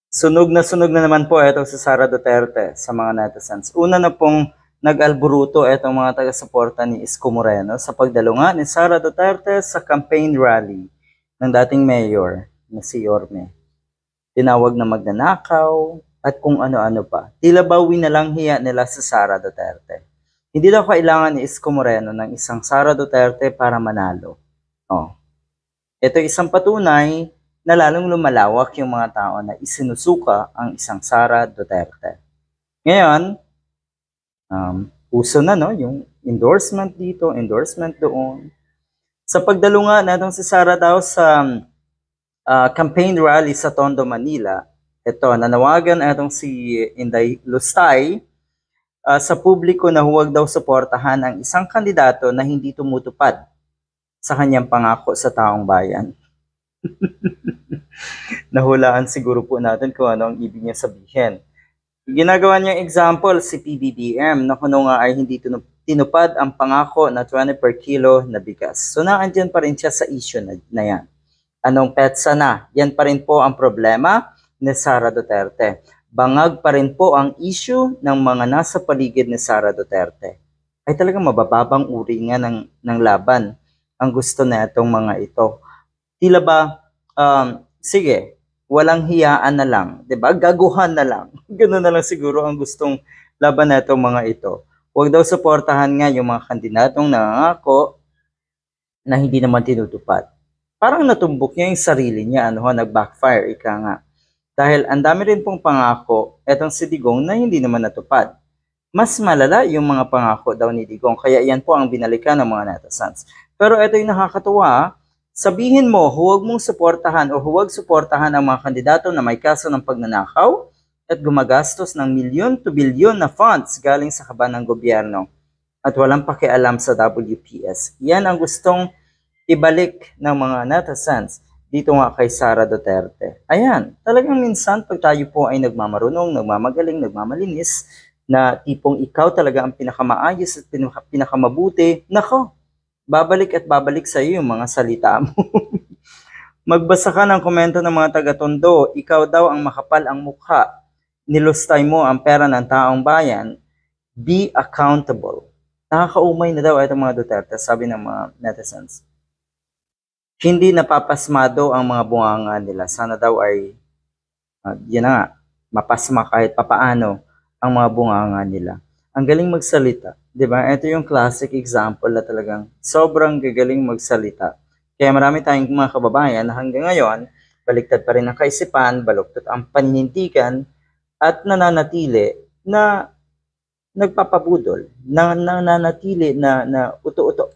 Sunog na naman po ito si Sara Duterte sa mga netizens. Una na pong nag-alburuto itong mga taga-suporta ni Isko Moreno sa pagdalunga ni Sara Duterte sa campaign rally ng dating mayor na si Yorme. Tinawag na magnanakaw at kung ano-ano pa. Tila bawi na lang hiya nila sa Sara Duterte. Hindi daw kailangan ni Isko Moreno ng isang Sara Duterte para manalo. Oh. Ito isang patunay na lalong lumalawak yung mga tao na isinusuka ang isang Sara Duterte. Ngayon, uso na no, yung endorsement dito, endorsement doon. Sa pagdalunga natong si Sara daw sa campaign rally sa Tondo, Manila, ito, nanawagan itong si Inday Lustay sa publiko na huwag daw suportahan ang isang kandidato na hindi tumutupad sa kanyang pangako sa taong bayan. Nahulaan siguro po natin kung ano ang ibig niya sabihin. Ginagawa niyang example si PBBM na kuno nga ay hindi tinupad ang pangako na 20 per kilo na bigas. So naandyan pa rin siya sa issue na yan. Anong petsa na? Yan pa rin po ang problema ni Sara Duterte. Bangag pa rin po ang issue ng mga nasa paligid ni Sara Duterte. Ay talagang mabababang uri nga ng laban ang gusto na itong mga ito. Tila ba, sige, walang hiyaan na lang, 'di ba? Gaguhan na lang. Ganoon na lang siguro ang gustong laban na itong mga ito. Huwag daw suportahan nga yung mga kandidatong nangangako na hindi naman tinutupad. Parang natumbok niya yung sarili niya, nag-backfire, ika nga. Dahil ang dami rin pong pangako, etong si Digong na hindi naman natupad. Mas malala yung mga pangako daw ni Digong, kaya yan po ang binalikan ng mga netizens. Pero ito yung nakakatuwa, sabihin mo, huwag mong suportahan o huwag suportahan ang mga kandidato na may kaso ng pagnanakaw at gumagastos ng milyon to bilyon na funds galing sa kaban ng gobyerno at walang pakialam sa WPS. Yan ang gustong ibalik ng mga netizens dito nga kay Sara Duterte. Ayan, talagang minsan pag tayo po ay nagmamarunong, nagmamagaling, nagmamalinis, na tipong ikaw talaga ang pinakamaayos at pinakamabuti, nako, babalik at babalik sa iyo yung mga salita mo. Magbasa ka ng komento ng mga taga-Tondo, ikaw daw ang makapal ang mukha, nilustay mo ang pera ng taong bayan, be accountable. Nakakaumay na daw itong mga Duterte, sabi ng mga netizens. Hindi napapasmado ang mga bunganga nila. Sana daw ay, yun na nga, mapasma kahit papaano ang mga bunganga nila. Ang galing magsalita. Diba? Ito yung classic example na talagang sobrang gagaling magsalita. Kaya marami tayong mga kababayan na hanggang ngayon, baliktad pa rin ang kaisipan, baluktot ang paninindigan, at nananatili na nagpapabudol, nananatili na uto-uto